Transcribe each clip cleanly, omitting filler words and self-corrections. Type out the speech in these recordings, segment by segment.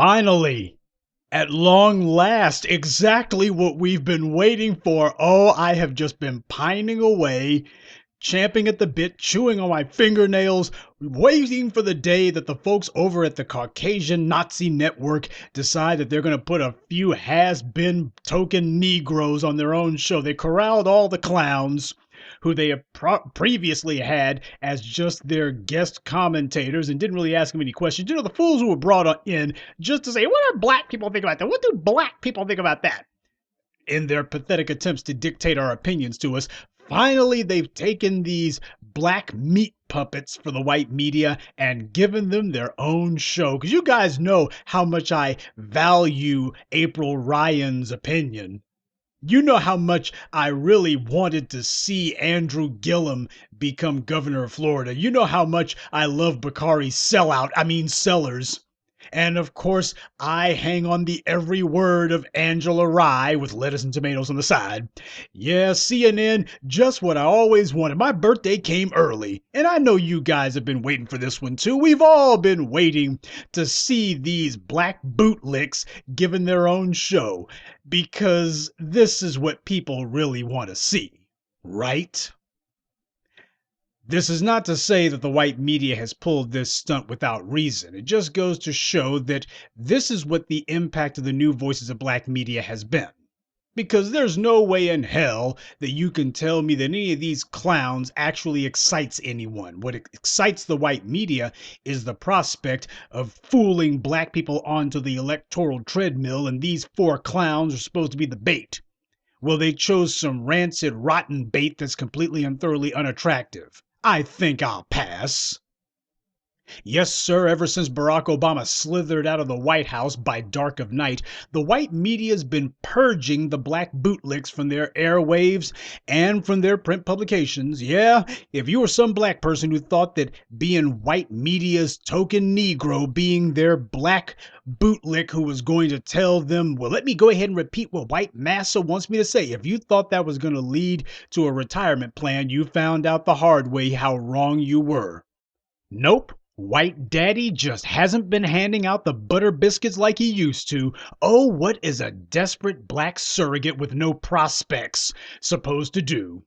Finally, at long last, exactly what we've been waiting for. Oh, I have just been pining away, champing at the bit, chewing on my fingernails, waiting for the day that the folks over at the Caucasian Nazi Network decide that they're going to put a few has-been token Negroes on their own show. They corralled all the clowns who they have previously had as just their guest commentators and didn't really ask them any questions. You know, the fools who were brought in just to say, what do black people think about that? What do black people think about that? In their pathetic attempts to dictate our opinions to us, finally they've taken these black meat puppets for the white media and given them their own show. Because you guys know how much I value April Ryan's opinion. You know how much I really wanted to see Andrew Gillum become governor of Florida. You know how much I love Bakari Sellers. And of course, I hang on the every word of Angela Rye with lettuce and tomatoes on the side. Yeah, CNN, just what I always wanted. My birthday came early, and I know you guys have been waiting for this one too. We've all been waiting to see these black bootlicks given their own show, because this is what people really want to see, right? This is not to say that the white media has pulled this stunt without reason. It just goes to show that this is what the impact of the new voices of black media has been. Because there's no way in hell that you can tell me that any of these clowns actually excites anyone. What excites the white media is the prospect of fooling black people onto the electoral treadmill, and these four clowns are supposed to be the bait. Well, they chose some rancid, rotten bait that's completely and thoroughly unattractive. I think I'll pass. Yes, sir, ever since Barack Obama slithered out of the White House by dark of night, the white media's been purging the black bootlicks from their airwaves and from their print publications. Yeah, if you were some black person who thought that being white media's token Negro, being their black bootlick who was going to tell them, well, let me go ahead and repeat what white massa wants me to say. If you thought that was going to lead to a retirement plan, you found out the hard way how wrong you were. Nope. White Daddy just hasn't been handing out the butter biscuits like he used to. Oh, what is a desperate black surrogate with no prospects supposed to do?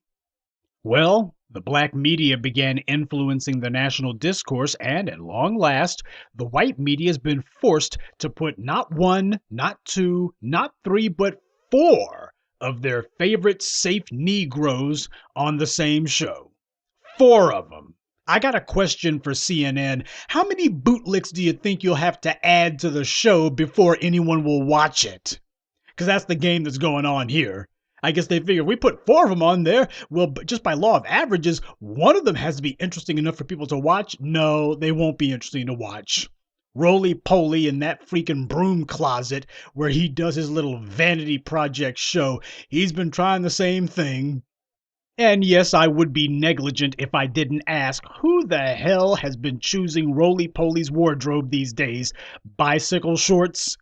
Well, the black media began influencing the national discourse, and at long last, the white media has been forced to put not one, not two, not three, but four of their favorite safe Negroes on the same show. Four of them. I got a question for CNN. How many bootlicks do you think you'll have to add to the show before anyone will watch it? Because that's the game that's going on here. I guess they figure if we put four of them on there, well, just by law of averages, one of them has to be interesting enough for people to watch. No, they won't be interesting to watch. Roly-poly in that freaking broom closet where he does his little vanity project show. He's been trying the same thing. And yes, I would be negligent if I didn't ask, who the hell has been choosing Roly-Poly's wardrobe these days? Bicycle shorts?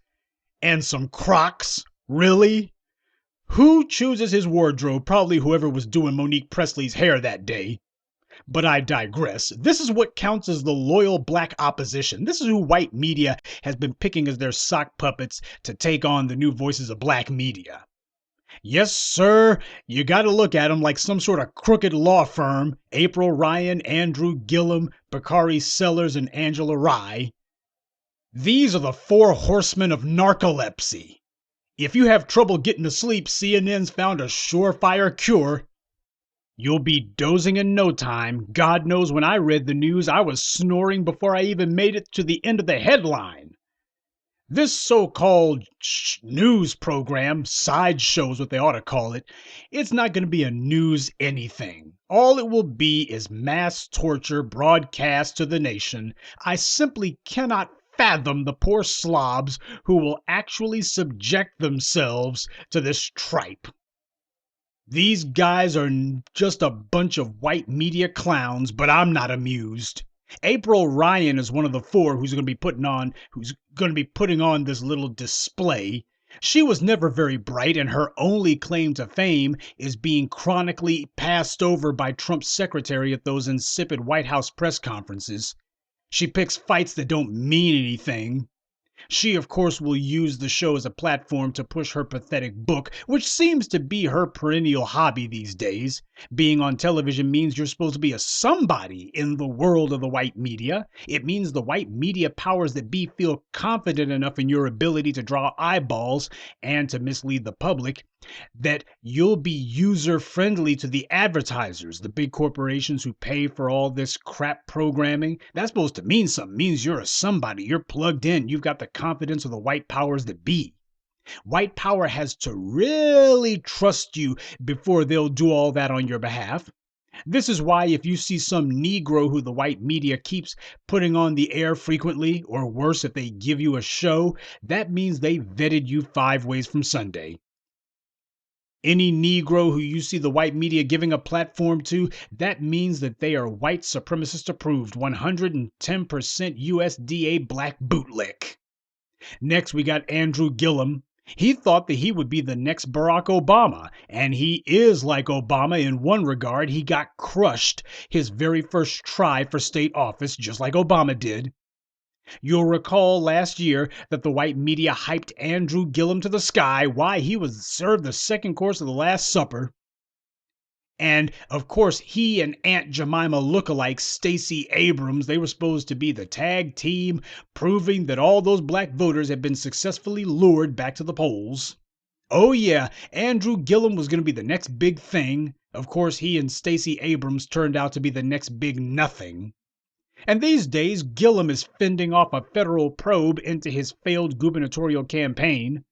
And some Crocs? Really? Who chooses his wardrobe? Probably whoever was doing Monique Presley's hair that day. But I digress. This is what counts as the loyal black opposition. This is who white media has been picking as their sock puppets to take on the new voices of black media. Yes, sir, you got to look at them like some sort of crooked law firm. April Ryan, Andrew Gillum, Bakari Sellers, and Angela Rye. These are the four horsemen of narcolepsy. If you have trouble getting to sleep, CNN's found a surefire cure. You'll be dozing in no time. God knows when I read the news, I was snoring before I even made it to the end of the headline. This so-called news program, sideshow is what they ought to call it, it's not going to be a news anything. All it will be is mass torture broadcast to the nation. I simply cannot fathom the poor slobs who will actually subject themselves to this tripe. These guys are just a bunch of white media clowns, but I'm not amused. April Ryan is one of the four who's going to be putting on this little display. She was never very bright, and her only claim to fame is being chronically passed over by Trump's secretary at those insipid White House press conferences. She picks fights that don't mean anything. She, of course, will use the show as a platform to push her pathetic book, which seems to be her perennial hobby these days. Being on television means you're supposed to be a somebody in the world of the white media. It means the white media powers that be feel confident enough in your ability to draw eyeballs and to mislead the public that you'll be user-friendly to the advertisers, the big corporations who pay for all this crap programming. That's supposed to mean something. It means you're a somebody. You're plugged in. You've got the confidence of the white powers that be. White power has to really trust you before they'll do all that on your behalf. This is why if you see some Negro who the white media keeps putting on the air frequently, or worse, if they give you a show, that means they vetted you 5 ways from Sunday. Any Negro who you see the white media giving a platform to, that means that they are white supremacist approved, 110% USDA black bootlick. Next, we got Andrew Gillum. He thought that he would be the next Barack Obama, and he is like Obama in one regard. He got crushed his very first try for state office, just like Obama did. You'll recall last year that the white media hyped Andrew Gillum to the sky. Why? He was served the second course of the Last Supper. And, of course, he and Aunt Jemima lookalike Stacey Abrams, they were supposed to be the tag team, proving that all those black voters had been successfully lured back to the polls. Oh yeah, Andrew Gillum was going to be the next big thing. Of course, he and Stacey Abrams turned out to be the next big nothing. And these days, Gillum is fending off a federal probe into his failed gubernatorial campaign.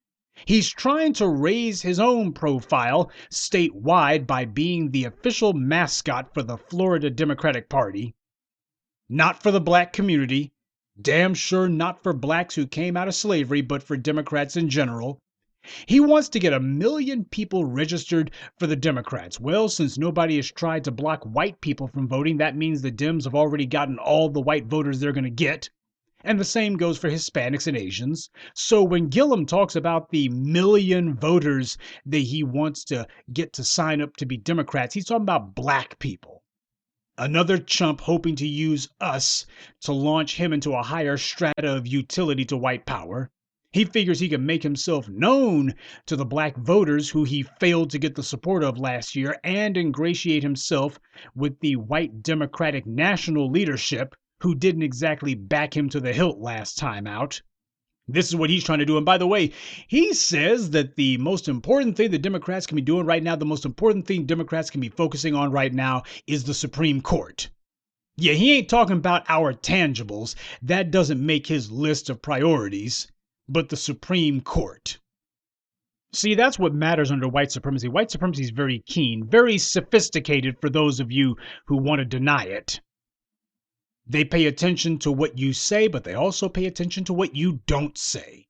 He's trying to raise his own profile statewide by being the official mascot for the Florida Democratic Party. Not for the black community, damn sure not for blacks who came out of slavery, but for Democrats in general. He wants to get 1 million people registered for the Democrats. Well, since nobody has tried to block white people from voting, that means the Dems have already gotten all the white voters they're going to get. And the same goes for Hispanics and Asians. So when Gillum talks about the 1 million voters that he wants to get to sign up to be Democrats, he's talking about black people. Another chump hoping to use us to launch him into a higher strata of utility to white power. He figures he can make himself known to the black voters who he failed to get the support of last year and ingratiate himself with the white Democratic national leadership who didn't exactly back him to the hilt last time out. This is what he's trying to do. And by the way, he says that the most important thing that Democrats can be doing right now, the most important thing Democrats can be focusing on right now is the Supreme Court. Yeah, he ain't talking about our tangibles. That doesn't make his list of priorities. But the Supreme Court. See, that's what matters under white supremacy. White supremacy is very keen, very sophisticated for those of you who want to deny it. They pay attention to what you say, but they also pay attention to what you don't say.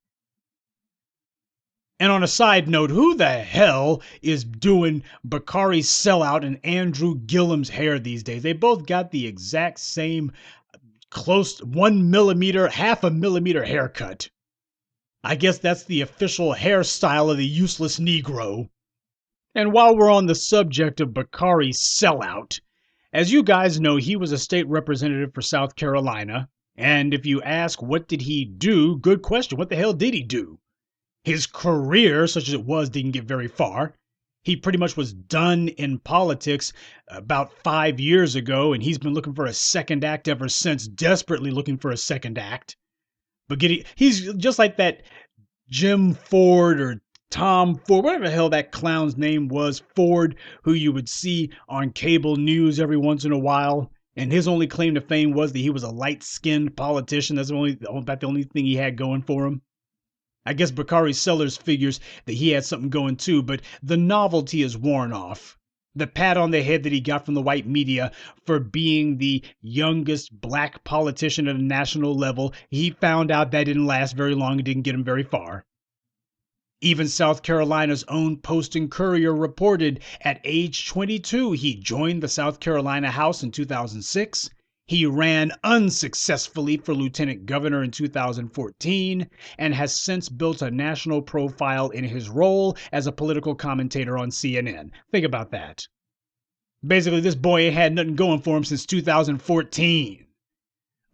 And on a side note, who the hell is doing Bakari Sellout and Andrew Gillum's hair these days? They both got the exact same close 1 millimeter, half a millimeter haircut. I guess that's the official hairstyle of the useless Negro. And while we're on the subject of Bakari Sellout, as you guys know, he was a state representative for South Carolina. And if you ask what did he do, good question, what the hell did he do? His career, such as it was, didn't get very far. He pretty much was done in politics about 5 years ago, and he's been looking for a second act ever since, desperately looking for a second act. But he's just like that Jim Ford or Tom Ford, whatever the hell that clown's name was, Ford, who you would see on cable news every once in a while. And his only claim to fame was that he was a light-skinned politician. That's about the only thing he had going for him. I guess Bakari Sellers figures that he had something going too, but the novelty is worn off. The pat on the head that he got from the white media for being the youngest black politician at a national level, he found out that didn't last very long. It didn't get him very far. Even South Carolina's own Post and Courier reported at age 22, he joined the South Carolina House in 2006. He ran unsuccessfully for lieutenant governor in 2014 and has since built a national profile in his role as a political commentator on CNN. Think about that. Basically, this boy ain't had nothing going for him since 2014.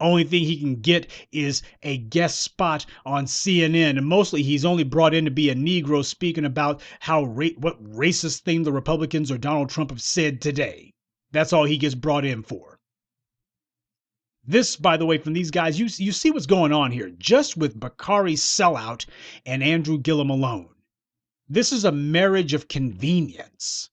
Only thing he can get is a guest spot on CNN, and mostly he's only brought in to be a Negro speaking about what racist thing the Republicans or Donald Trump have said today. That's all he gets brought in for. This, by the way, from these guys, you see what's going on here, just with Bakari Sellout and Andrew Gillum alone. This is a marriage of convenience.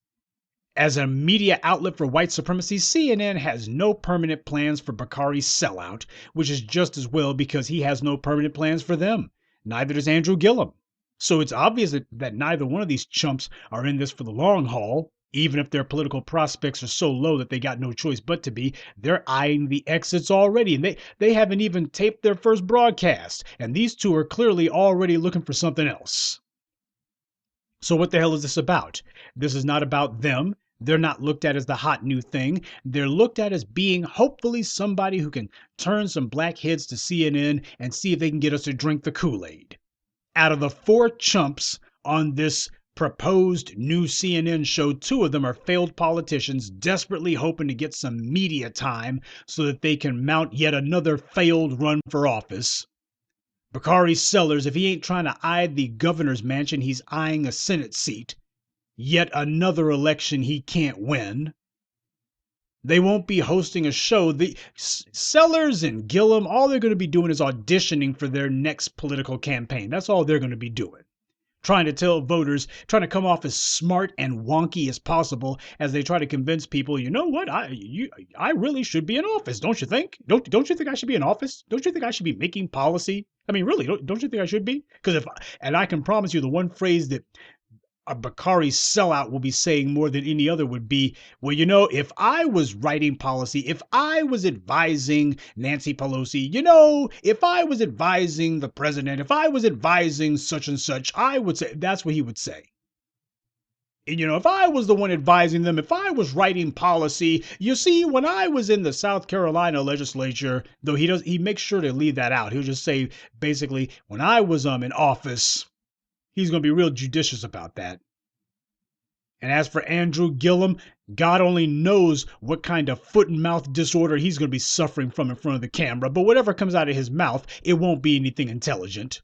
As a media outlet for white supremacy, CNN has no permanent plans for Bakari Sellout, which is just as well because he has no permanent plans for them. Neither does Andrew Gillum. So it's obvious that neither one of these chumps are in this for the long haul. Even if their political prospects are so low that they got no choice but to be, they're eyeing the exits already, and they haven't even taped their first broadcast, and these two are clearly already looking for something else. So what the hell is this about? This is not about them. They're not looked at as the hot new thing. They're looked at as being hopefully somebody who can turn some black heads to CNN and see if they can get us to drink the Kool-Aid. Out of the 4 chumps on this proposed new CNN show, 2 of them are failed politicians desperately hoping to get some media time so that they can mount yet another failed run for office. Bakari Sellers, if he ain't trying to eye the governor's mansion, he's eyeing a Senate seat. Yet another election he can't win. They won't be hosting a show. The Sellers and Gillum, all they're going to be doing is auditioning for their next political campaign. That's all they're going to be doing. Trying to tell voters, trying to come off as smart and wonky as possible as they try to convince people, you know what, I really should be in office, don't you think? Don't you think I should be in office? Don't you think I should be making policy? I mean, really, don't you think I should be? And I can promise you the one phrase that a Bakari Sellout will be saying more than any other would be, well, you know, if I was writing policy, if I was advising Nancy Pelosi, you know, if I was advising the president, if I was advising such and such, I would say, that's what he would say. And, you know, if I was the one advising them, if I was writing policy, you see, when I was in the South Carolina legislature, though he makes sure to leave that out. He'll just say, basically, when I was in office. He's going to be real judicious about that. And as for Andrew Gillum, God only knows what kind of foot and mouth disorder he's going to be suffering from in front of the camera. But whatever comes out of his mouth, it won't be anything intelligent.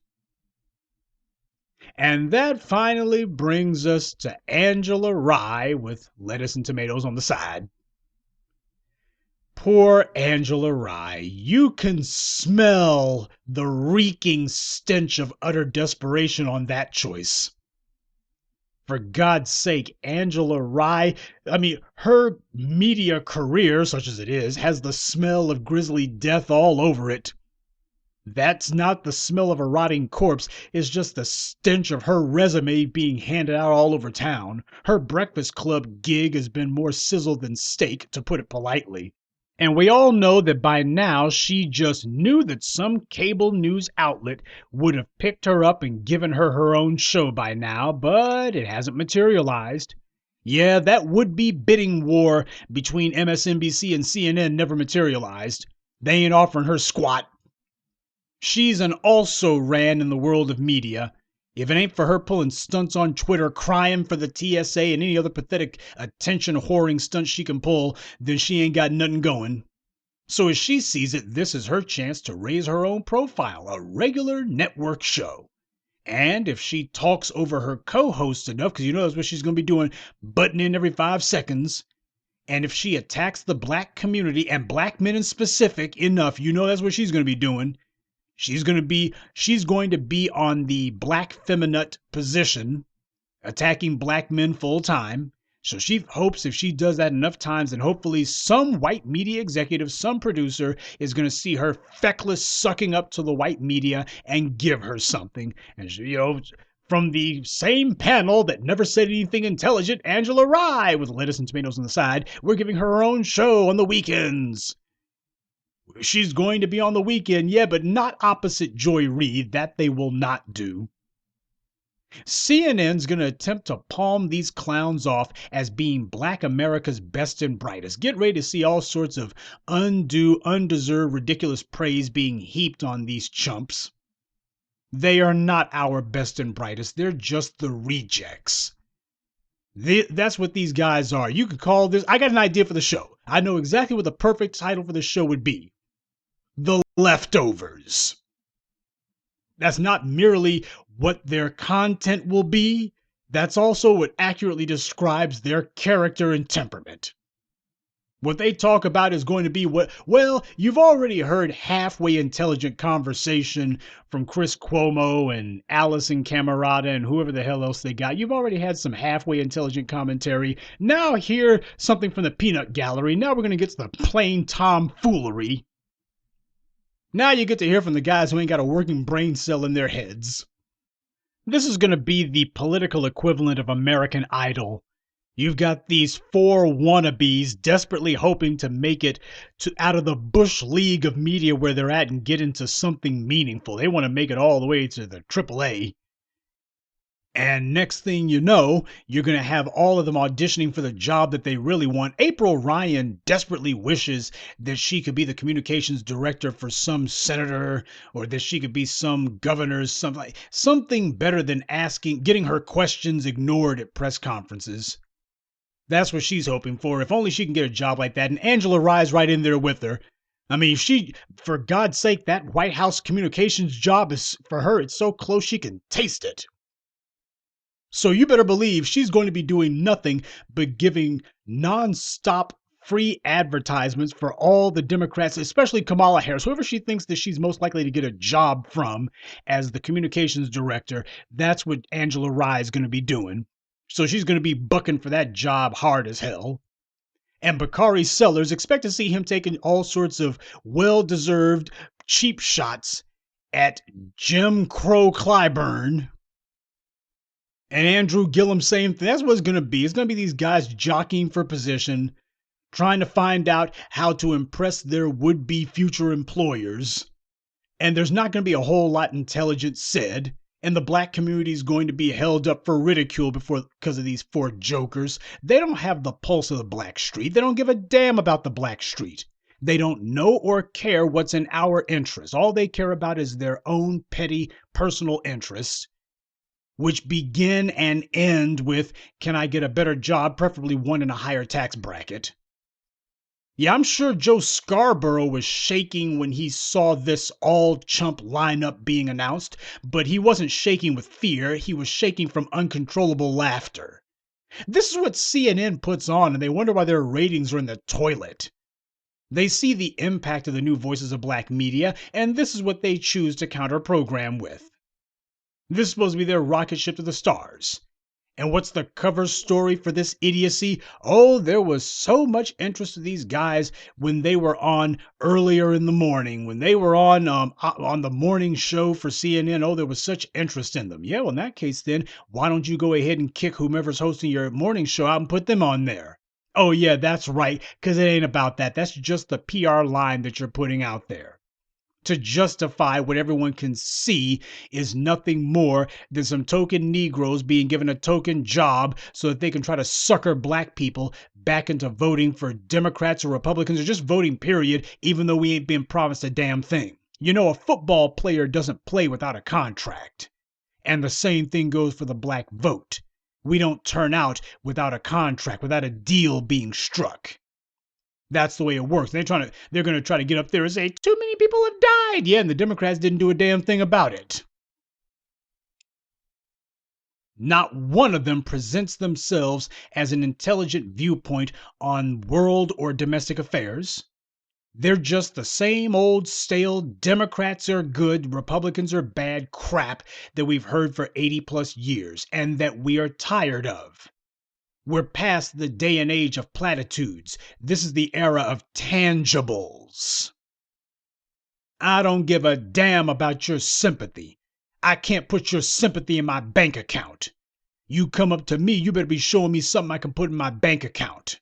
And that finally brings us to Angela Rye with lettuce and tomatoes on the side. Poor Angela Rye. You can smell the reeking stench of utter desperation on that choice. For God's sake, Angela Rye, I mean, her media career, such as it is, has the smell of grisly death all over it. That's not the smell of a rotting corpse, it's just the stench of her resume being handed out all over town. Her Breakfast Club gig has been more sizzle than steak, to put it politely. And we all know that by now she just knew that some cable news outlet would have picked her up and given her her own show by now, but it hasn't materialized. Yeah, that would-be bidding war between MSNBC and CNN never materialized. They ain't offering her squat. She's an also-ran in the world of media. If it ain't for her pulling stunts on Twitter, crying for the TSA and any other pathetic attention-whoring stunt she can pull, then she ain't got nothing going. So as she sees it, this is her chance to raise her own profile, a regular network show. And if she talks over her co-hosts enough, because you know that's what she's going to be doing, butting in every 5 seconds, and if she attacks the black community, and black men in specific, enough, you know that's what she's going to be doing. She's going to be on the black feminine position, attacking black men full time. So she hopes if she does that enough times, then hopefully some white media executive, some producer is going to see her feckless sucking up to the white media and give her something. And she, you know, from the same panel that never said anything intelligent, Angela Rye with lettuce and tomatoes on the side, we're giving her own show on the weekends. She's going to be on the weekend, yeah, but not opposite Joy Reid. That they will not do. CNN's going to attempt to palm these clowns off as being Black America's best and brightest. Get ready to see all sorts of undue, undeserved, ridiculous praise being heaped on these chumps. They are not our best and brightest. They're just the rejects. That's what these guys are. You could call this... I got an idea for the show. I know exactly what the perfect title for the show would be. the leftovers. That's not merely what their content will be, that's also what accurately describes their character and temperament. What they talk about is going to be what, well, you've already heard halfway intelligent conversation from Chris Cuomo and Allison Camerata and whoever the hell else they got. You've already had some halfway intelligent commentary. Now hear something from the peanut gallery. Now we're going to get to the plain tomfoolery. Now you get to hear from the guys who ain't got a working brain cell in their heads. This is going to be the political equivalent of American Idol. You've got these four wannabes desperately hoping to make it out of the Bush League of media where they're at and get into something meaningful. They want to make it all the way to the AAA. And next thing you know, you're going to have all of them auditioning for the job that they really want. April Ryan desperately wishes that she could be the communications director for some senator, or that she could be some governor, something better than getting her questions ignored at press conferences. That's what she's hoping for. If only she can get a job like that. And Angela Rye's right in there with her. I mean, for God's sake, that White House communications job is, for her, it's so close she can taste it. So you better believe she's going to be doing nothing but giving nonstop free advertisements for all the Democrats, especially Kamala Harris, whoever she thinks that she's most likely to get a job from as the communications director. That's what Angela Rye is going to be doing. So she's going to be bucking for that job hard as hell. And Bakari Sellers, expect to see him taking all sorts of well-deserved cheap shots at Jim Crow Clyburn. And Andrew Gillum, same thing. That's what it's going to be. It's going to be these guys jockeying for position, trying to find out how to impress their would-be future employers. And there's not going to be a whole lot intelligent said. And the black community is going to be held up for ridicule because of these four jokers. They don't have the pulse of the black street. They don't give a damn about the black street. They don't know or care what's in our interest. All they care about is their own petty personal interests, which begin and end with, can I get a better job, preferably one in a higher tax bracket? Yeah, I'm sure Joe Scarborough was shaking when he saw this all-chump lineup being announced, but he wasn't shaking with fear. He was shaking from uncontrollable laughter. This is what CNN puts on, and they wonder why their ratings are in the toilet. They see the impact of the new voices of black media, and this is what they choose to counter-program with. This is supposed to be their rocket ship to the stars. And what's the cover story for this idiocy? Oh, there was so much interest in these guys when they were on earlier in the morning, when they were on the morning show for CNN. Oh, there was such interest in them. Yeah, well, in that case, then, why don't you go ahead and kick whomever's hosting your morning show out and put them on there? Oh, yeah, that's right, because it ain't about that. That's just the PR line that you're putting out there to justify what everyone can see is nothing more than some token Negroes being given a token job so that they can try to sucker black people back into voting for Democrats or Republicans or just voting, period, even though we ain't been promised a damn thing. You know, a football player doesn't play without a contract. And the same thing goes for the black vote. We don't turn out without a contract, without a deal being struck. That's the way it works. They're going to try to get up there and say, too many people have died. Yeah, and the Democrats didn't do a damn thing about it. Not one of them presents themselves as an intelligent viewpoint on world or domestic affairs. They're just the same old stale Democrats are good, Republicans are bad crap that we've heard for 80 plus years and that we are tired of. We're past the day and age of platitudes. This is the era of tangibles. I don't give a damn about your sympathy. I can't put your sympathy in my bank account. You come up to me, you better be showing me something I can put in my bank account.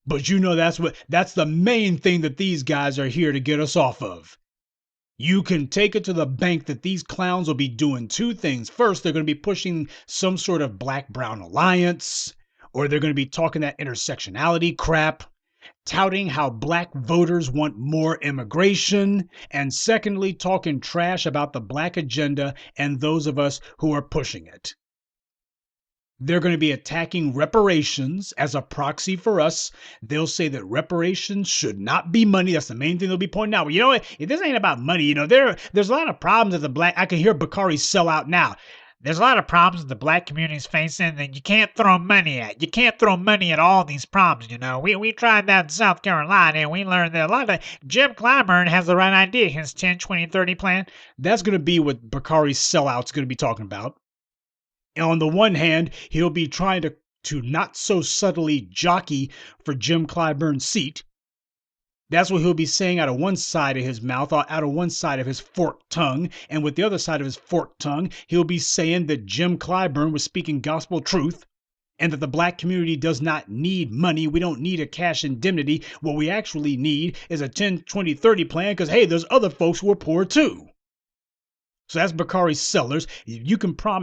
But you know that's the main thing that these guys are here to get us off of. You can take it to the bank that these clowns will be doing two things. First, they're going to be pushing some sort of black-brown alliance, or they're going to be talking that intersectionality crap, touting how black voters want more immigration, and secondly, talking trash about the black agenda and those of us who are pushing it. They're going to be attacking reparations as a proxy for us. They'll say that reparations should not be money. That's the main thing they'll be pointing out. Well, you know what? If this ain't about money, there's a lot of problems that the black. I can hear Bakari sell out now. There's a lot of problems the black community is facing that you can't throw money at. You can't throw money at all these problems, We tried that in South Carolina, and we learned that a lot of Jim Clyburn has the right idea, his 10, 20, 30 plan. That's going to be what Bakari's sellout's going to be talking about. And on the one hand, he'll be trying to not so subtly jockey for Jim Clyburn's seat. That's what he'll be saying out of one side of his mouth, or out of one side of his forked tongue. And with the other side of his forked tongue, he'll be saying that Jim Clyburn was speaking gospel truth and that the black community does not need money. We don't need a cash indemnity. What we actually need is a 10, 20, 30 plan because, hey, there's other folks who are poor too. So that's Bakari's sellers.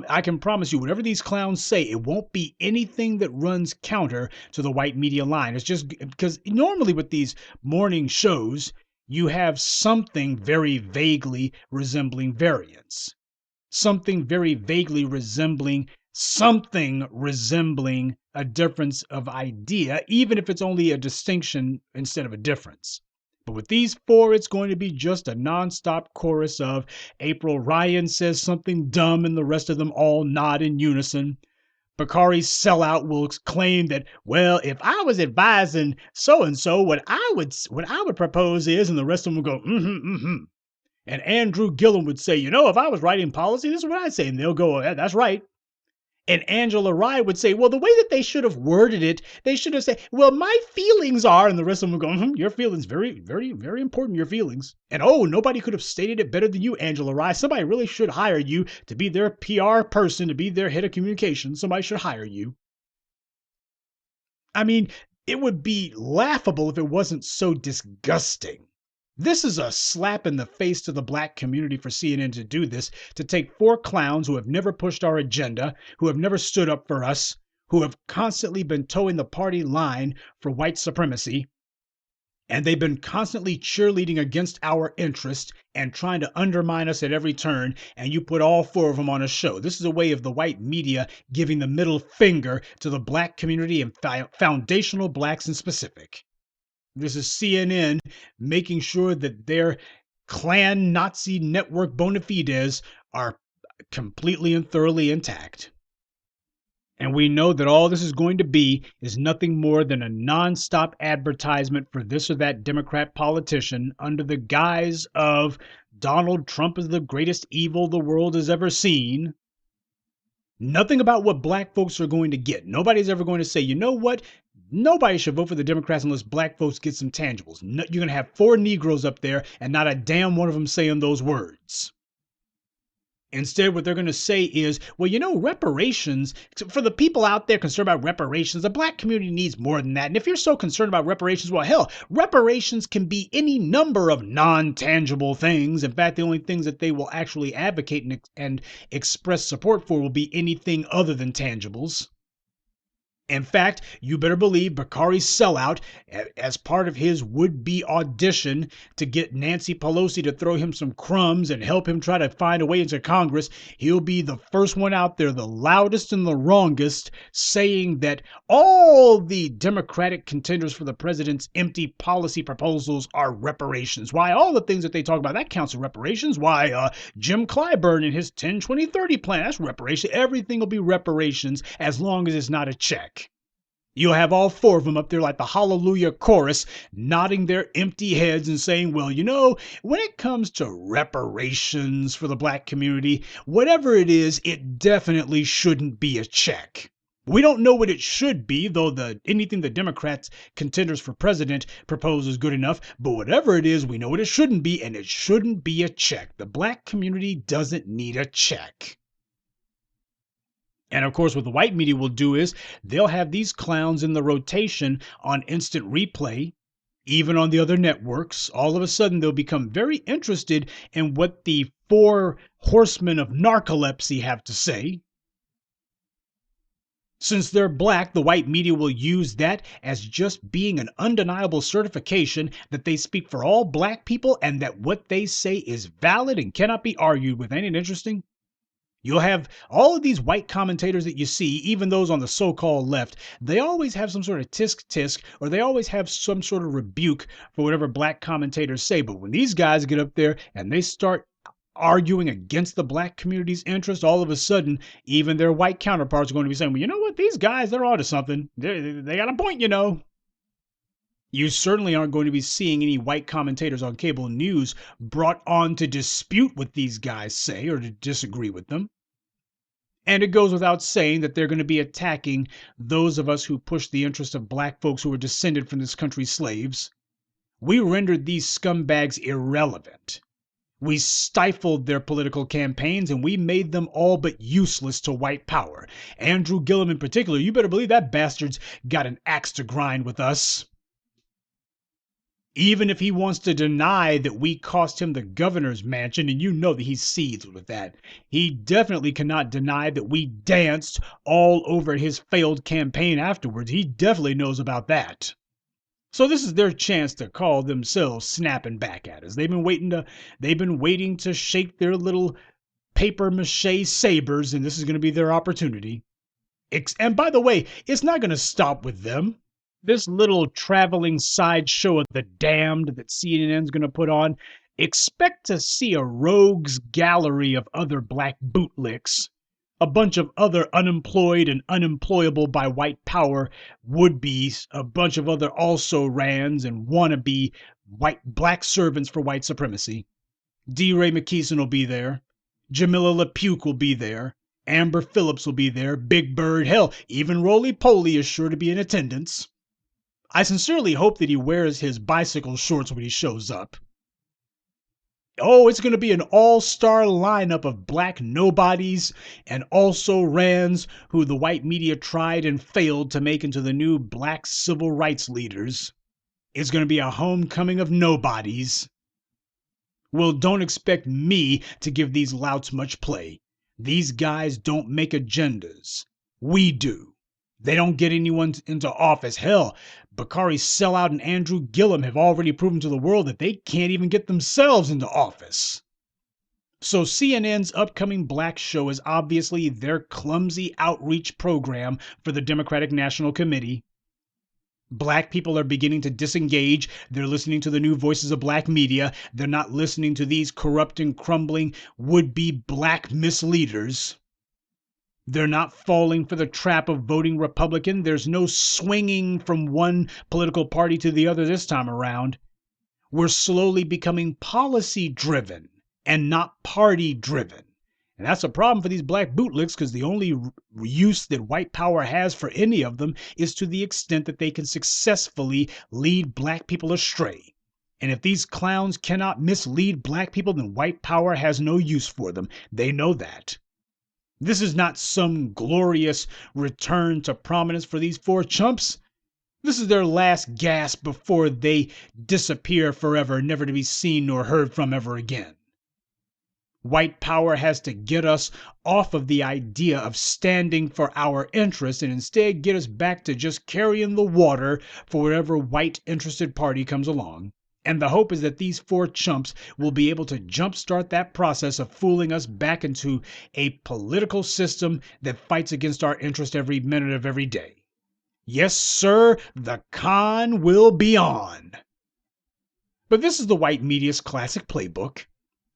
I can promise you, whatever these clowns say, it won't be anything that runs counter to the white media line. It's just because normally with these morning shows, you have something very vaguely resembling variance. Something very vaguely resembling a difference of idea, even if it's only a distinction instead of a difference. But with these four, it's going to be just a nonstop chorus of April Ryan says something dumb and the rest of them all nod in unison. Bakari's sellout will claim that, well, if I was advising so-and-so, what I would propose is, and the rest of them will go, And Andrew Gillum would say, if I was writing policy, this is what I'd say. And they'll go, yeah, that's right. And Angela Rye would say, well, the way that they should have worded it, they should have said, well, my feelings are, and the rest of them would go, your feelings, very, very, very important, your feelings. And nobody could have stated it better than you, Angela Rye. Somebody really should hire you to be their PR person, to be their head of communications. Somebody should hire you. I mean, it would be laughable if it wasn't so disgusting. This is a slap in the face to the black community for CNN to do this, to take four clowns who have never pushed our agenda, who have never stood up for us, who have constantly been towing the party line for white supremacy, and they've been constantly cheerleading against our interests and trying to undermine us at every turn, and you put all four of them on a show. This is a way of the white media giving the middle finger to the black community and foundational blacks in specific. This is CNN making sure that their Klan Nazi network bona fides are completely and thoroughly intact. And we know that all this is going to be is nothing more than a nonstop advertisement for this or that Democrat politician under the guise of Donald Trump is the greatest evil the world has ever seen. Nothing about what black folks are going to get. Nobody's ever going to say, you know what? Nobody should vote for the Democrats unless black folks get some tangibles. You're going to have four Negroes up there and not a damn one of them saying those words. Instead, what they're going to say is, well, reparations, for the people out there concerned about reparations, the black community needs more than that. And if you're so concerned about reparations, well, hell, reparations can be any number of non-tangible things. In fact, the only things that they will actually advocate and express support for will be anything other than tangibles. In fact, you better believe Bakari's sellout, as part of his would-be audition to get Nancy Pelosi to throw him some crumbs and help him try to find a way into Congress, he'll be the first one out there, the loudest and the wrongest, saying that all the Democratic contenders for the president's empty policy proposals are reparations. Why, all the things that they talk about, that counts as reparations. Why, Jim Clyburn and his 10, 20, 30 plan, that's reparation. Everything will be reparations as long as it's not a check. You'll have all four of them up there like the Hallelujah chorus, nodding their empty heads and saying, well, when it comes to reparations for the black community, whatever it is, it definitely shouldn't be a check. We don't know what it should be, though anything the Democrats contenders for president propose is good enough. But whatever it is, we know what it shouldn't be, and it shouldn't be a check. The black community doesn't need a check. And of course, what the white media will do is they'll have these clowns in the rotation on instant replay, even on the other networks. All of a sudden, they'll become very interested in what the four horsemen of narcolepsy have to say. Since they're black, the white media will use that as just being an undeniable certification that they speak for all black people and that what they say is valid and cannot be argued with. Ain't it interesting? You'll have all of these white commentators that you see, even those on the so-called left, they always have some sort of tisk-tisk, or they always have some sort of rebuke for whatever black commentators say. But when these guys get up there and they start arguing against the black community's interest, all of a sudden, even their white counterparts are going to be saying, well, you know what, these guys, they're onto something. They got a point, you know. You certainly aren't going to be seeing any white commentators on cable news brought on to dispute what these guys say or to disagree with them. And it goes without saying that they're going to be attacking those of us who push the interest of black folks who were descended from this country's slaves. We rendered these scumbags irrelevant. We stifled their political campaigns and we made them all but useless to white power. Andrew Gillum in particular, you better believe that bastard's got an axe to grind with us. Even if he wants to deny that we cost him the governor's mansion, and you know that he seethed with that, he definitely cannot deny that we danced all over his failed campaign afterwards. He definitely knows about that. So this is their chance to call themselves snapping back at us. They've been waiting to shake their little paper mache sabers, and this is going to be their opportunity. And by the way, it's not going to stop with them. This little traveling sideshow of the damned that CNN's going to put on, expect to see a rogues gallery of other black bootlicks, a bunch of other unemployed and unemployable by white power would-bes, a bunch of other also-rans and wannabe black servants for white supremacy. D. Ray McKeeson will be there. Jamila LaPuke will be there. Amber Phillips will be there. Big Bird, hell, even Roly-Poly is sure to be in attendance. I sincerely hope that he wears his bicycle shorts when he shows up. Oh, it's going to be an all-star lineup of black nobodies and also-rans who the white media tried and failed to make into the new black civil rights leaders. It's going to be a homecoming of nobodies. Well, don't expect me to give these louts much play. These guys don't make agendas. We do. They don't get anyone into office. Hell, Bakari Sellout and Andrew Gillum have already proven to the world that they can't even get themselves into office. So CNN's upcoming black show is obviously their clumsy outreach program for the Democratic National Committee. Black people are beginning to disengage. They're listening to the new voices of black media. They're not listening to these corrupt and crumbling would-be black misleaders. They're not falling for the trap of voting Republican. There's no swinging from one political party to the other this time around. We're slowly becoming policy-driven and not party-driven. And that's a problem for these black bootlicks because the only use that white power has for any of them is to the extent that they can successfully lead black people astray. And if these clowns cannot mislead black people, then white power has no use for them. They know that. This is not some glorious return to prominence for these four chumps. This is their last gasp before they disappear forever, never to be seen nor heard from ever again. White power has to get us off of the idea of standing for our interests and instead get us back to just carrying the water for whatever white interested party comes along. And the hope is that these four chumps will be able to jumpstart that process of fooling us back into a political system that fights against our interest every minute of every day. Yes, sir, the con will be on. But this is the white media's classic playbook.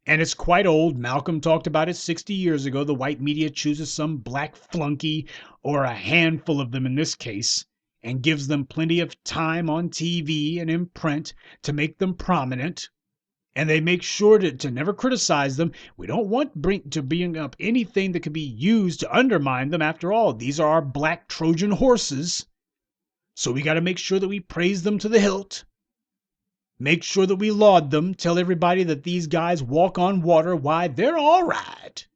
And it's quite old. Malcolm talked about it 60 years ago. The white media chooses some black flunky, or a handful of them in this case, and gives them plenty of time on TV and in print to make them prominent. And they make sure to never criticize them. We don't want to bring up anything that could be used to undermine them. After all, these are our black Trojan horses. So we got to make sure that we praise them to the hilt. Make sure that we laud them. Tell everybody that these guys walk on water. Why, they're all right.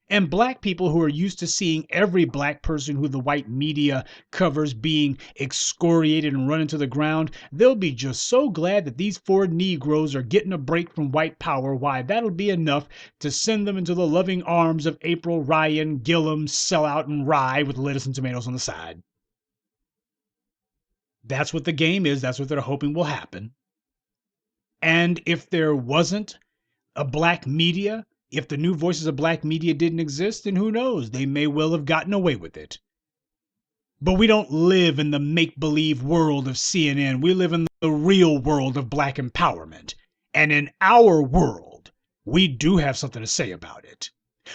And black people who are used to seeing every black person who the white media covers being excoriated and run into the ground, they'll be just so glad that these four Negroes are getting a break from white power. Why, that'll be enough to send them into the loving arms of April, Ryan, Gillum, Sellout, and Rye with lettuce and tomatoes on the side. That's what the game is. That's what they're hoping will happen. And if there wasn't a black media, If the new voices of black media didn't exist, then who knows? They may well have gotten away with it. But we don't live in the make-believe world of CNN. We live in the real world of black empowerment. And in our world, we do have something to say about it.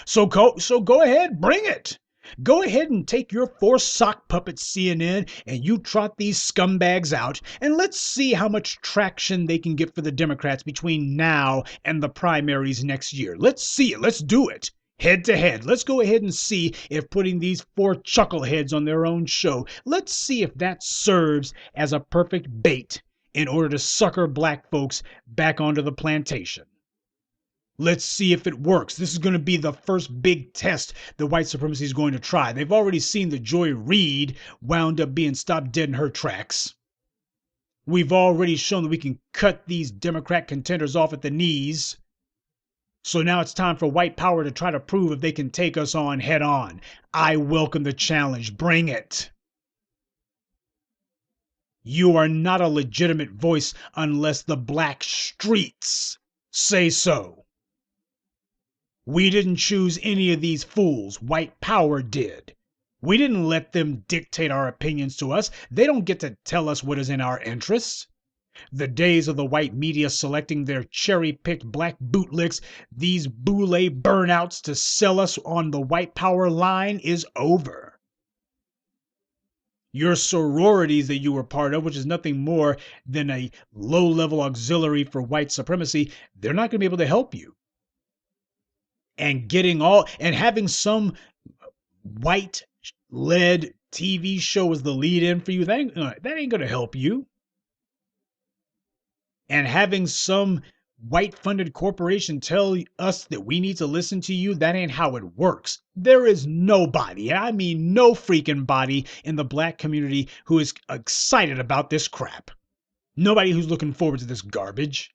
So go ahead, bring it. Go ahead and take your 4 sock puppets, CNN, and you trot these scumbags out, and let's see how much traction they can get for the Democrats between now and the primaries next year. Let's see it. Let's do it. Head to head. Let's go ahead and see if putting these 4 chuckleheads on their own show, let's see if that serves as a perfect bait in order to sucker black folks back onto the plantation. Let's see if it works. This is going to be the first big test that white supremacy is going to try. They've already seen that Joy Reid wound up being stopped dead in her tracks. We've already shown that we can cut these Democrat contenders off at the knees. So now it's time for white power to try to prove if they can take us on head on. I welcome the challenge. Bring it. You are not a legitimate voice unless the black streets say so. We didn't choose any of these fools. White power did. We didn't let them dictate our opinions to us. They don't get to tell us what is in our interests. The days of the white media selecting their cherry-picked black bootlicks, these boule burnouts to sell us on the white power line, is over. Your sororities that you were part of, which is nothing more than a low-level auxiliary for white supremacy, they're not going to be able to help you. And having some white-led TV show as the lead-in for you, that ain't going to help you. And having some white-funded corporation tell us that we need to listen to you, that ain't how it works. There is nobody, and I mean no freaking body, in the black community who is excited about this crap. Nobody who's looking forward to this garbage.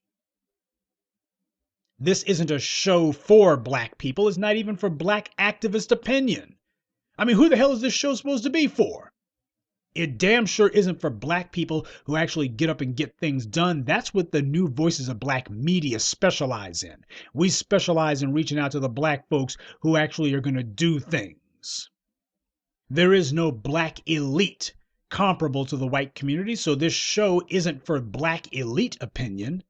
This isn't a show for black people. It's not even for black activist opinion. I mean, who the hell is this show supposed to be for? It damn sure isn't for black people who actually get up and get things done. That's what the new voices of black media specialize in. We specialize in reaching out to the black folks who actually are going to do things. There is no black elite comparable to the white community, so this show isn't for black elite opinion.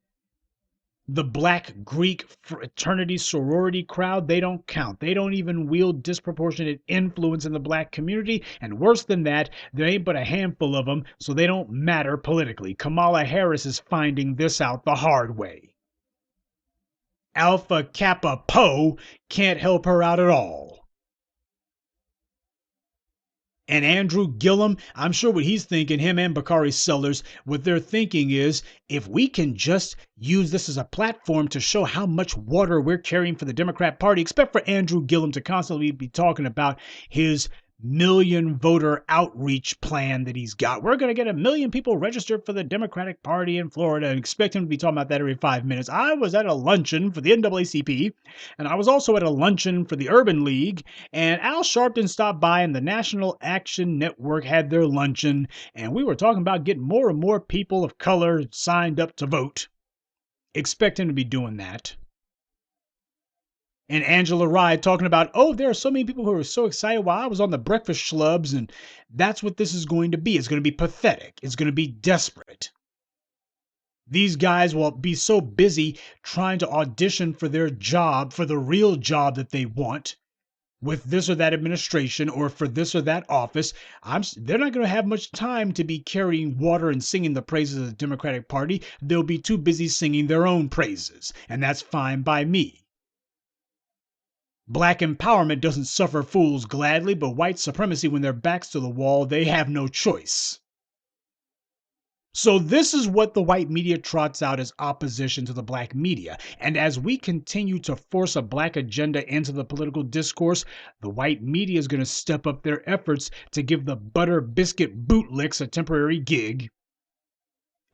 The black Greek fraternity sorority crowd, they don't count. They don't even wield disproportionate influence in the black community. And worse than that, there ain't but a handful of them, so they don't matter politically. Kamala Harris is finding this out the hard way. Alpha Kappa Poe can't help her out at all. And Andrew Gillum, I'm sure what he's thinking, him and Bakari Sellers, what they're thinking is, if we can just use this as a platform to show how much water we're carrying for the Democrat Party, expect for Andrew Gillum to constantly be talking about his million voter outreach plan that he's got. We're going to get 1 million people registered for the Democratic Party in Florida, and expect him to be talking about that every 5 minutes. I was at a luncheon for the NAACP, and I was also at a luncheon for the Urban League, and Al Sharpton stopped by, and the National Action Network had their luncheon, and we were talking about getting more and more people of color signed up to vote. Expect him to be doing that. And Angela Rye talking about, oh, there are so many people who are so excited while I was on the breakfast schlubs, and that's what this is going to be. It's going to be pathetic. It's going to be desperate. These guys will be so busy trying to audition for their job, for the real job that they want, with this or that administration or for this or that office. They're not going to have much time to be carrying water and singing the praises of the Democratic Party. They'll be too busy singing their own praises, and that's fine by me. Black empowerment doesn't suffer fools gladly, but white supremacy, when their backs to the wall, they have no choice. So this is what the white media trots out as opposition to the black media. And as we continue to force a black agenda into the political discourse, the white media is going to step up their efforts to give the butter biscuit bootlicks a temporary gig.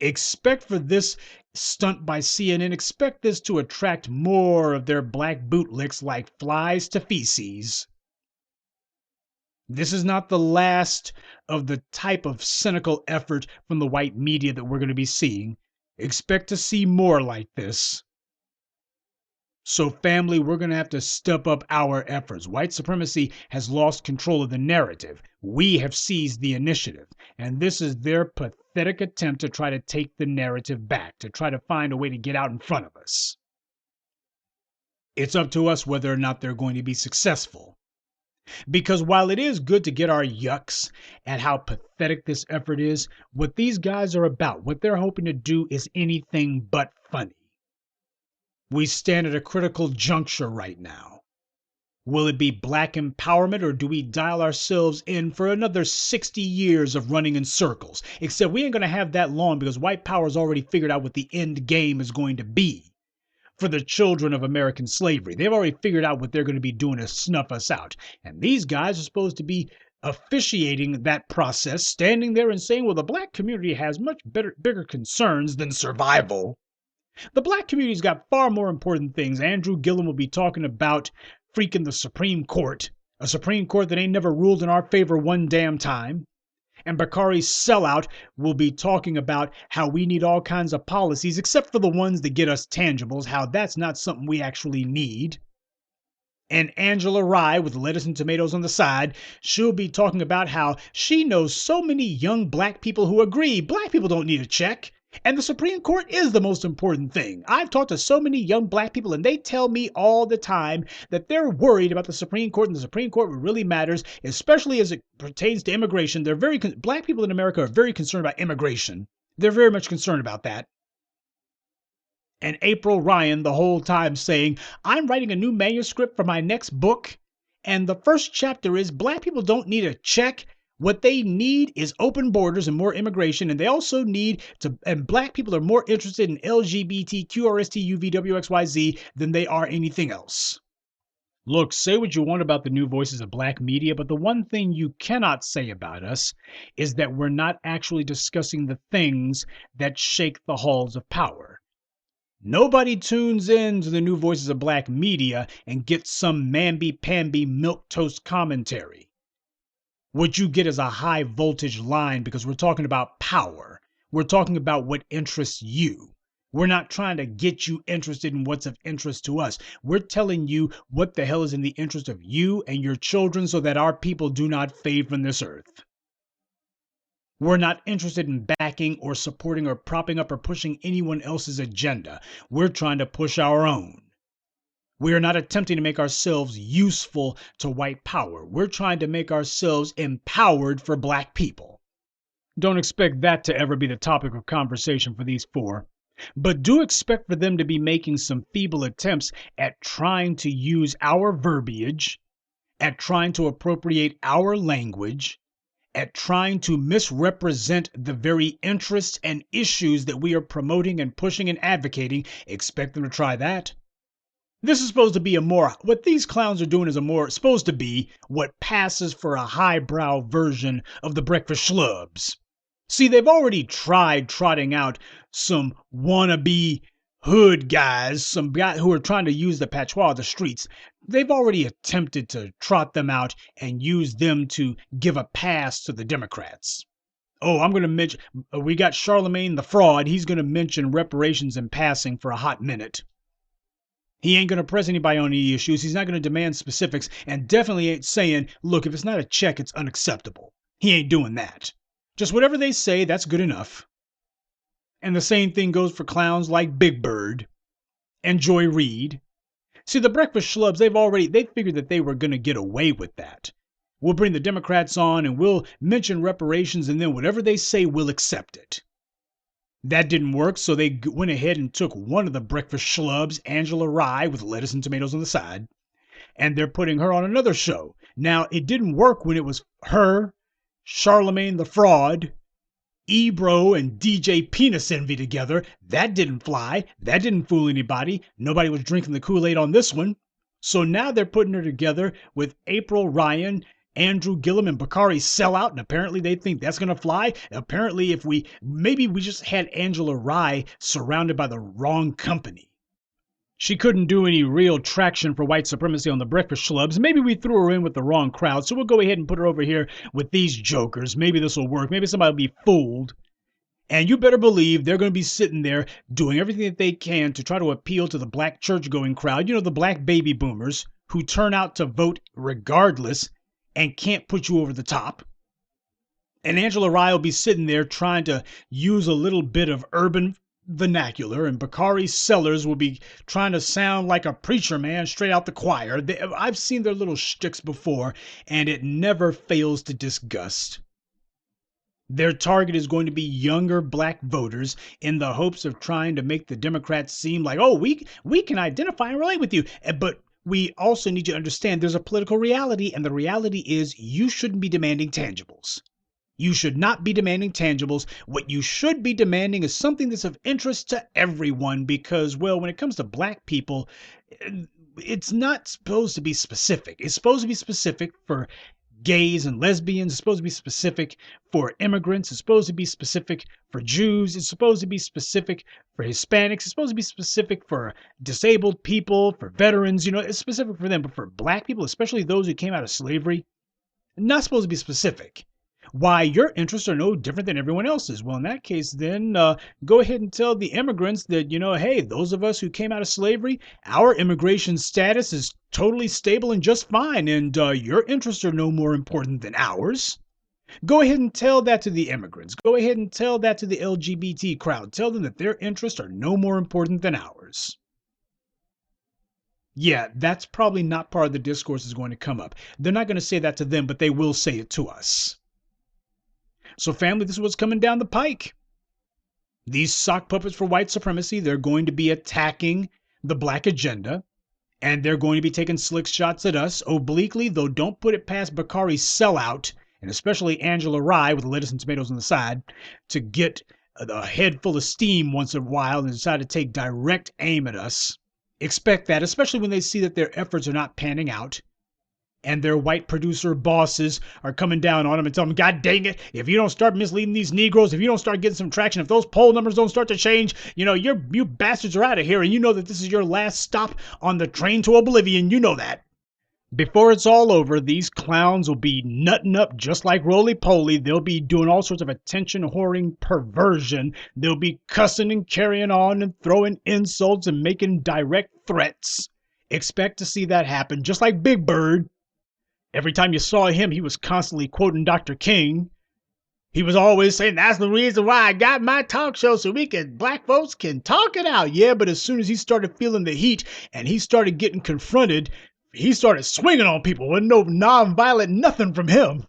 Expect for this stunt by CNN, expect this to attract more of their black bootlicks like flies to feces. This is not the last of the type of cynical effort from the white media that we're going to be seeing. Expect to see more like this. So family, we're going to have to step up our efforts. White supremacy has lost control of the narrative. We have seized the initiative. And this is their pathetic attempt to try to take the narrative back, to try to find a way to get out in front of us. It's up to us whether or not they're going to be successful. Because while it is good to get our yucks at how pathetic this effort is, what these guys are about, what they're hoping to do is anything but funny. We stand at a critical juncture right now. Will it be black empowerment, or do we dial ourselves in for another 60 years of running in circles? Except we ain't going to have that long, because white power's already figured out what the end game is going to be for the children of American slavery. They've already figured out what they're going to be doing to snuff us out. And these guys are supposed to be officiating that process, standing there and saying, well, the black community has much bigger concerns than survival. The black community's got far more important things. Andrew Gillum will be talking about freaking the Supreme Court, a Supreme Court that ain't never ruled in our favor one damn time. And Bakari's sellout will be talking about how we need all kinds of policies, except for the ones that get us tangibles, how that's not something we actually need. And Angela Rye, with lettuce and tomatoes on the side, she'll be talking about how she knows so many young black people who agree black people don't need a check. And the Supreme Court is the most important thing. I've talked to so many young black people, and they tell me all the time that they're worried about the Supreme Court, and the Supreme Court really matters, especially as it pertains to immigration. Black people in America are very concerned about immigration. They're very much concerned about that. And April Ryan the whole time saying, I'm writing a new manuscript for my next book, and the first chapter is black people don't need a check. What they need is open borders and more immigration, and they also need to, and black people are more interested in LGBTQRSTUVWXYZ than they are anything else. Look, say what you want about the new voices of black media, but the one thing you cannot say about us is that we're not actually discussing the things that shake the halls of power. Nobody tunes in to the new voices of black media and gets some mamby-pamby milquetoast commentary. What you get is a high voltage line, because we're talking about power. We're talking about what interests you. We're not trying to get you interested in what's of interest to us. We're telling you what the hell is in the interest of you and your children so that our people do not fade from this earth. We're not interested in backing or supporting or propping up or pushing anyone else's agenda. We're trying to push our own. We are not attempting to make ourselves useful to white power. We're trying to make ourselves empowered for black people. Don't expect that to ever be the topic of conversation for these four, but do expect for them to be making some feeble attempts at trying to use our verbiage, at trying to appropriate our language, at trying to misrepresent the very interests and issues that we are promoting and pushing and advocating. Expect them to try that. This is supposed to be what these clowns are doing is supposed to be what passes for a highbrow version of the breakfast schlubs. See, they've already tried trotting out some wannabe hood guys, some guys who are trying to use the patois of the streets. They've already attempted to trot them out and use them to give a pass to the Democrats. Oh, I'm going to mention, we got Charlemagne the fraud. He's going to mention reparations in passing for a hot minute. He ain't going to press anybody on any issues. He's not going to demand specifics, and definitely ain't saying, look, if it's not a check, it's unacceptable. He ain't doing that. Just whatever they say, that's good enough. And the same thing goes for clowns like Big Bird and Joy Reid. See, the breakfast schlubs, they figured that they were going to get away with that. We'll bring the Democrats on and we'll mention reparations, and then whatever they say, we'll accept it. That didn't work, so they went ahead and took one of the breakfast schlubs, Angela Rye, with lettuce and tomatoes on the side, and they're putting her on another show. Now, it didn't work when it was her, Charlemagne the fraud, Ebro, and DJ Penis Envy together. That didn't fly. That didn't fool anybody. Nobody was drinking the Kool-Aid on this one. So now they're putting her together with April Ryan, Andrew Gillum, and Bakari Sellout, and apparently they think that's going to fly. Apparently, maybe we just had Angela Rye surrounded by the wrong company. She couldn't do any real traction for white supremacy on the breakfast schlubs. Maybe we threw her in with the wrong crowd, so we'll go ahead and put her over here with these jokers. Maybe this will work. Maybe somebody will be fooled. And you better believe they're going to be sitting there doing everything that they can to try to appeal to the black church-going crowd, the black baby boomers who turn out to vote regardless and can't put you over the top. And Angela Rye will be sitting there trying to use a little bit of urban vernacular, and Bakari Sellers will be trying to sound like a preacher man straight out the choir. I've seen their little shticks before, and it never fails to disgust. Their target is going to be younger black voters in the hopes of trying to make the Democrats seem like, oh, we can identify and relate with you. But we also need to understand there's a political reality, and the reality is you shouldn't be demanding tangibles. You should not be demanding tangibles. What you should be demanding is something that's of interest to everyone because, well, when it comes to black people, it's not supposed to be specific. It's supposed to be specific for gays and lesbians. It's supposed to be specific for immigrants. It's supposed to be specific for Jews. It's supposed to be specific for Hispanics. It's supposed to be specific for disabled people, for veterans. It's specific for them. But for black people, especially those who came out of slavery, not supposed to be specific. Why, your interests are no different than everyone else's. Well, in that case, then go ahead and tell the immigrants that, hey, those of us who came out of slavery, our immigration status is totally stable and just fine, and your interests are no more important than ours. Go ahead and tell that to the immigrants. Go ahead and tell that to the LGBT crowd. Tell them that their interests are no more important than ours. Yeah, that's probably not part of the discourse that's going to come up. They're not going to say that to them, but they will say it to us. So family, this is what's coming down the pike. These sock puppets for white supremacy, they're going to be attacking the black agenda, and they're going to be taking slick shots at us obliquely, though don't put it past Bakari's sellout, and especially Angela Rye with the lettuce and tomatoes on the side, to get a head full of steam once in a while and decide to take direct aim at us. Expect that, especially when they see that their efforts are not panning out. And their white producer bosses are coming down on them and telling them, God dang it, if you don't start misleading these Negroes, if you don't start getting some traction, if those poll numbers don't start to change, you bastards are out of here. And you know that this is your last stop on the train to oblivion. You know that. Before it's all over, these clowns will be nutting up just like roly-poly. They'll be doing all sorts of attention-whoring perversion. They'll be cussing and carrying on and throwing insults and making direct threats. Expect to see that happen, just like Big Bird. Every time you saw him, he was constantly quoting Dr. King. He was always saying, that's the reason why I got my talk show, so black folks can talk it out. Yeah, but as soon as he started feeling the heat and he started getting confronted, he started swinging on people. Wasn't no non-violent nothing from him.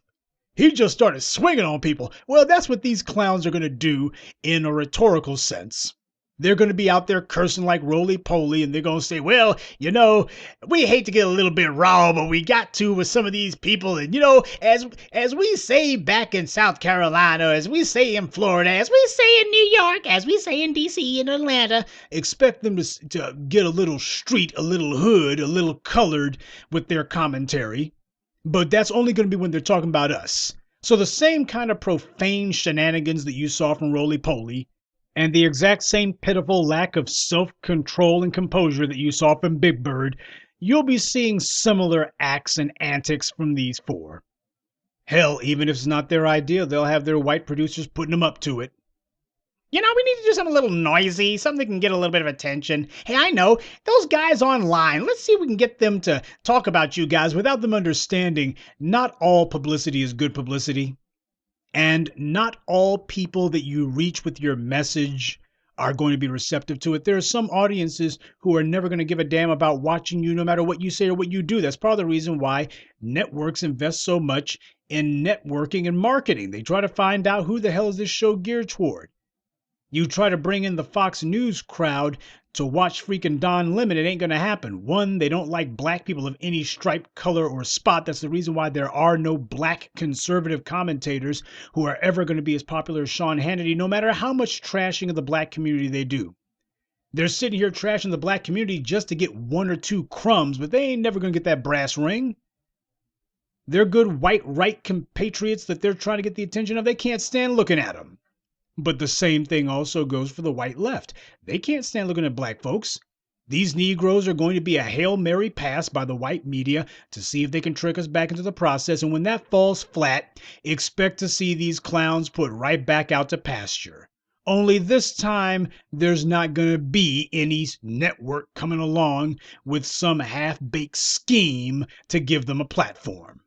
He just started swinging on people. Well, that's what these clowns are going to do in a rhetorical sense. They're going to be out there cursing like roly-poly, and they're going to say, well, we hate to get a little bit raw, but we got to with some of these people. And, as we say back in South Carolina, as we say in Florida, as we say in New York, as we say in D.C. and Atlanta, expect them to get a little street, a little hood, a little colored with their commentary. But that's only going to be when they're talking about us. So the same kind of profane shenanigans that you saw from roly-poly, and the exact same pitiful lack of self-control and composure that you saw from Big Bird, you'll be seeing similar acts and antics from these four. Hell, even if it's not their idea, they'll have their white producers putting them up to it. We need to do something a little noisy, something that can get a little bit of attention. Hey, I know, those guys online, let's see if we can get them to talk about you guys without them understanding not all publicity is good publicity. And not all people that you reach with your message are going to be receptive to it. There are some audiences who are never going to give a damn about watching you no matter what you say or what you do. That's part of the reason why networks invest so much in networking and marketing. They try to find out who the hell is this show geared toward. You try to bring in the Fox News crowd to watch freaking Don Lemon, it ain't going to happen. One, they don't like black people of any stripe, color, or spot. That's the reason why there are no black conservative commentators who are ever going to be as popular as Sean Hannity, no matter how much trashing of the black community they do. They're sitting here trashing the black community just to get one or two crumbs, but they ain't never going to get that brass ring. They're good white right compatriots that they're trying to get the attention of. They can't stand looking at them. But the same thing also goes for the white left. They can't stand looking at black folks. These Negroes are going to be a Hail Mary pass by the white media to see if they can trick us back into the process. And when that falls flat, expect to see these clowns put right back out to pasture. Only this time, there's not going to be any network coming along with some half-baked scheme to give them a platform.